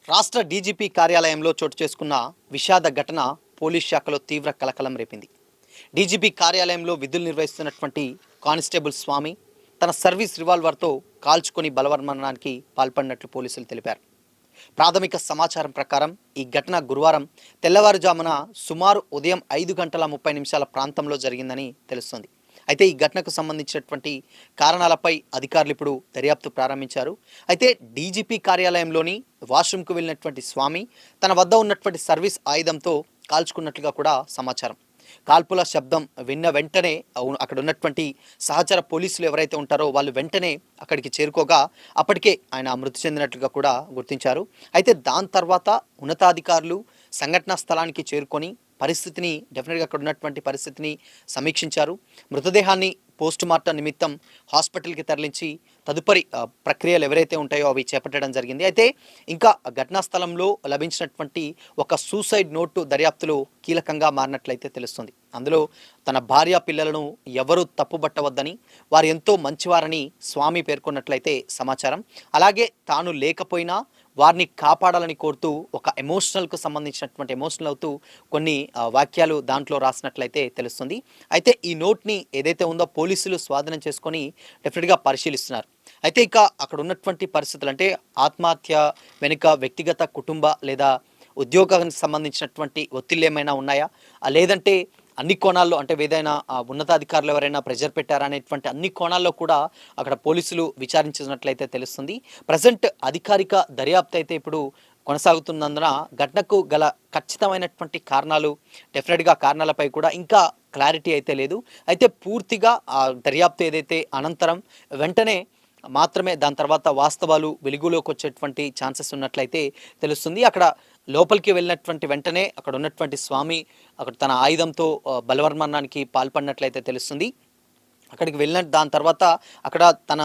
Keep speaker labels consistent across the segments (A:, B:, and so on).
A: రాష్ట్ర డీజీపీ కార్యాలయంలో చోటు చేసుకున్న విషాద ఘటన పోలీస్ శాఖలో తీవ్ర కలకలం రేపింది. డీజీపీ కార్యాలయంలో విధులు నిర్వహిస్తున్నటువంటి కానిస్టేబుల్ స్వామి తన సర్వీస్ రివాల్వర్తో కాల్చుకొని బలవన్మరణానికి పాల్పడినట్లు పోలీసులు తెలిపారు. ప్రాథమిక సమాచారం ప్రకారం ఈ ఘటన గురువారం తెల్లవారుజామున సుమారు ఉదయం 5:30 ప్రాంతంలో జరిగిందని తెలుస్తోంది. అయితే ఈ ఘటనకు సంబంధించినటువంటి కారణాలపై అధికారులు ఇప్పుడు దర్యాప్తు ప్రారంభించారు. అయితే డీజీపీ కార్యాలయంలోని వాష్రూమ్కు వెళ్ళినటువంటి స్వామి తన వద్ద ఉన్నటువంటి సర్వీస్ ఆయుధంతో కాల్చుకున్నట్లుగా కూడా సమాచారం. కాల్పుల శబ్దం విన్న వెంటనే అక్కడ ఉన్నటువంటి సహచర పోలీసులు ఎవరైతే ఉంటారో వాళ్ళు వెంటనే అక్కడికి చేరుకోగా అప్పటికే ఆయన మృతి చెందినట్లుగా కూడా గుర్తించారు. అయితే దాని తర్వాత ఉన్నతాధికారులు సంఘటనా స్థలానికి చేరుకొని పరిస్థితిని డెఫినెట్గా అక్కడ ఉన్నటువంటి పరిస్థితిని సమీక్షించారు. మృతదేహాన్ని పోస్ట్ మార్టం నిమిత్తం హాస్పిటల్కి తరలించి తదుపరి ప్రక్రియలు ఎవరైతే ఉంటాయో అవి చేపట్టడం జరిగింది. అయితే ఇంకా ఘటనా స్థలంలో లభించినటువంటి ఒక సూసైడ్ నోటు దర్యాప్తులో కీలకంగా మారినట్లయితే తెలుస్తుంది. అందులో తన భార్య పిల్లలను ఎవరూ తప్పుబట్టవద్దని, వారు ఎంతో మంచివారని స్వామి పేర్కొన్నట్లయితే సమాచారం. అలాగే తాను లేకపోయినా వారిని కాపాడాలని కోరుతూ ఒక ఎమోషనల్కు సంబంధించినటువంటి ఎమోషనల్ అవుతూ కొన్ని వాక్యాలు దాంట్లో రాసినట్లయితే తెలుస్తుంది. అయితే ఈ నోట్ని ఏదైతే ఉందో పోలీసులు స్వాధీనం చేసుకొని డెఫినెట్గా పరిశీలిస్తున్నారు. అయితే ఇక అక్కడ ఉన్నటువంటి పరిస్థితులు అంటే ఆత్మహత్య వెనుక వ్యక్తిగత కుటుంబ లేదా ఉద్యోగానికి సంబంధించినటువంటి ఒత్తిళ్ళు ఏమైనా ఉన్నాయా, లేదంటే అన్ని కోణాల్లో అంటే ఏదైనా ఉన్నతాధికారులు ఎవరైనా ప్రెజర్ పెట్టారా అనేటువంటి అన్ని కోణాల్లో కూడా అక్కడ పోలీసులు విచారించినట్లయితే తెలుస్తుంది. ప్రజెంట్ అధికారిక దర్యాప్తు అయితే ఇప్పుడు కొనసాగుతున్నందున ఘటనకు గల ఖచ్చితమైనటువంటి కారణాలు డెఫినెట్గా కారణాలపై కూడా ఇంకా క్లారిటీ అయితే లేదు. అయితే పూర్తిగా ఆ దర్యాప్తు ఏదైతే అనంతరం వెంటనే మాత్రమే దాని తర్వాత వాస్తవాలు వెలుగులోకి వచ్చేటువంటి ఛాన్సెస్ ఉన్నట్లయితే తెలుస్తుంది. అక్కడ లోపలికి వెళ్ళినటువంటి వెంటనే అక్కడ ఉన్నటువంటి స్వామి అక్కడ తన ఆయుధంతో బలవన్మరణానికి పాల్పడినట్లయితే తెలుస్తుంది. అక్కడికి వెళ్ళిన దాని తర్వాత అక్కడ తన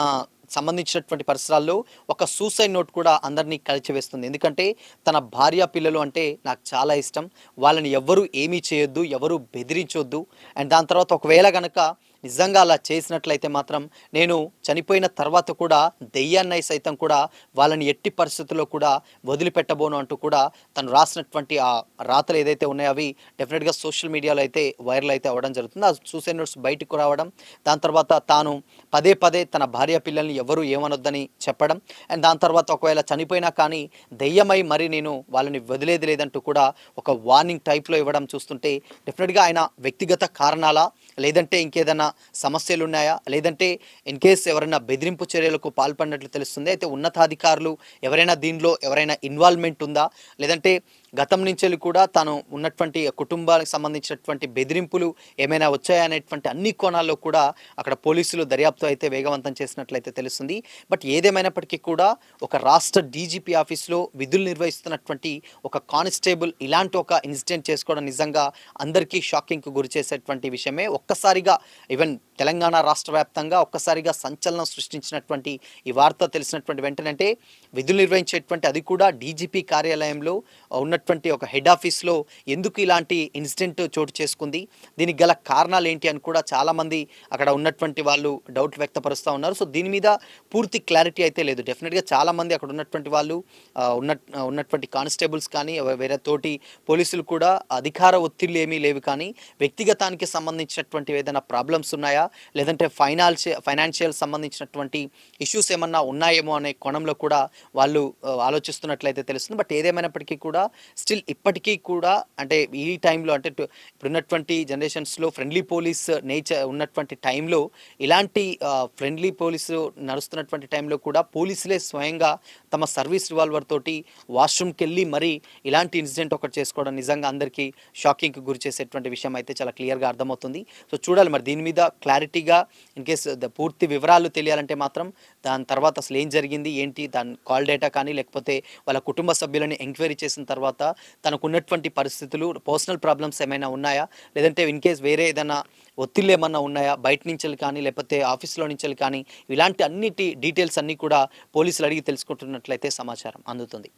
A: సంబంధించినటువంటి పరిసరాల్లో ఒక సూసైడ్ నోట్ కూడా అందరినీ కలిచివేస్తుంది. ఎందుకంటే తన భార్య పిల్లలు అంటే నాకు చాలా ఇష్టం, వాళ్ళని ఎవ్వరూ ఏమీ చేయొద్దు, ఎవరు బెదిరించొద్దు, అండ్ దాని తర్వాత ఒకవేళ కనుక నిజంగా అలా చేసినట్లయితే మాత్రం నేను చనిపోయిన తర్వాత కూడా దెయ్యాన్ని సైతం కూడా వాళ్ళని ఎట్టి పరిస్థితుల్లో కూడా వదిలిపెట్టబోను అంటూ కూడా తను రాసినటువంటి ఆ రాతలు ఏదైతే ఉన్నాయో అవి డెఫినెట్గా సోషల్ మీడియాలో అయితే వైరల్ అయితే అవ్వడం జరుగుతుంది. ఆ సూసైడ్ నోట్స్ బయటకు రావడం, దాని తర్వాత తాను పదే పదే తన భార్య పిల్లల్ని ఎవరు ఏమనొద్దని చెప్పడం, అండ్ దాని తర్వాత ఒకవేళ చనిపోయినా కానీ దెయ్యమై మరి నేను వాళ్ళని వదిలేది లేదంటూ కూడా ఒక వార్నింగ్ టైప్లో ఇవ్వడం చూస్తుంటే డెఫినెట్గా ఆయన వ్యక్తిగత కారణాలా, లేదంటే ఇంకేదైనా సమస్యలు ఉన్నాయా, లేదంటే ఇన్ కేస్ ఎవరైనా బెదిరింపు చర్యలకు పాల్పడినట్లు తెలుస్తుంది. అయితే ఉన్నతాధికారులు ఎవరైనా దీనిలో ఎవరైనా ఇన్వాల్వ్మెంట్ ఉందా, లేదంటే గతం నుంచి కూడా తాను ఉన్నటువంటి కుటుంబానికి సంబంధించినటువంటి బెదిరింపులు ఏమైనా వచ్చాయా అనేటువంటి అన్ని కోణాల్లో కూడా అక్కడ పోలీసులు దర్యాప్తు అయితే వేగవంతం చేసినట్లయితే తెలుస్తుంది. బట్ ఏదేమైనప్పటికీ కూడా ఒక రాష్ట్ర డీజీపీ ఆఫీస్లో విధులు నిర్వహిస్తున్నటువంటి ఒక కానిస్టేబుల్ ఇలాంటి ఒక ఇన్సిడెంట్ చేసుకోవడం నిజంగా అందరికీ షాకింగ్కు గురి చేసేటువంటి విషయమే. ఒక్కసారిగా ఈవెన్ తెలంగాణ రాష్ట్ర వ్యాప్తంగా ఒక్కసారిగా సంచలనం సృష్టించినటువంటి ఈ వార్త తెలిసినటువంటి వెంటనే విధులు నిర్వహించేటువంటి అది కూడా డీజీపీ కార్యాలయంలో ఉన్నటువంటి ఒక హెడ్ ఆఫీస్లో ఎందుకు ఇలాంటి ఇన్సిడెంట్ చోటు చేసుకుంది, దీనికి గల కారణాలు ఏంటి అని కూడా చాలామంది అక్కడ ఉన్నటువంటి వాళ్ళు డౌట్ వ్యక్తపరుస్తూ ఉన్నారు. సో దీని మీద పూర్తి క్లారిటీ అయితే లేదు. డెఫినెట్గా చాలామంది అక్కడ ఉన్నటువంటి వాళ్ళు ఉన్నటువంటి కానిస్టేబుల్స్ కానీ వేరే తోటి పోలీసులు కూడా అధికార ఒత్తిళ్ళు ఏమీ లేవు, కానీ వ్యక్తిగతానికి సంబంధించినటువంటి ఏదైనా ప్రాబ్లమ్స్ ఉన్నాయా, లేదంటే ఫైనాన్షియల్ సంబంధించినటువంటి ఇష్యూస్ ఏమన్నా ఉన్నాయేమో అనే కోణంలో కూడా వాళ్ళు ఆలోచిస్తున్నట్లయితే తెలుస్తుంది. బట్ ఏదేమైనప్పటికీ కూడా స్టిల్ ఇప్పటికీ కూడా అంటే ఈ టైంలో అంటే ఇప్పుడున్నటువంటి జనరేషన్స్లో ఫ్రెండ్లీ పోలీస్ నేచర్ ఉన్నటువంటి టైంలో ఇలాంటి ఫ్రెండ్లీ పోలీసు నడుస్తున్నటువంటి టైంలో కూడా పోలీసులే స్వయంగా తమ సర్వీస్ రివాల్వర్ తోటి వాష్రూమ్కి వెళ్ళి మరి ఇలాంటి ఇన్సిడెంట్ ఒకటి చేసుకోవడం నిజంగా అందరికీ షాకింగ్కి గురి చేసేటువంటి విషయం అయితే చాలా క్లియర్గా అర్థమవుతుంది. సో చూడాలి మరి దీని మీద క్లారిటీగా ఇన్ కేస్ పూర్తి వివరాలు తెలియాలంటే మాత్రం దాని తర్వాత అసలు ఏం జరిగింది ఏంటి, దాని కాల్ డేటా కానీ లేకపోతే వాళ్ళ కుటుంబ సభ్యులని ఎంక్వైరీ చేసిన తర్వాత తనకు ఉన్నటువంటి పరిస్థితులు పర్సనల్ ప్రాబ్లమ్స్ ఏమైనా ఉన్నాయా, లేదంటే ఇన్ కేస్ వేరే ఏదైనా ఒత్తిళ్ళు ఏమన్నా ఉన్నాయా బయట నుంచి కానీ లేకపోతే ఆఫీస్లో నుంచి కానీ ఇలాంటి అన్నిటి డీటెయిల్స్ అన్నీ కూడా పోలీసులు అడిగి తెలుసుకుంటున్నట్లయితే సమాచారం అందుతుంది.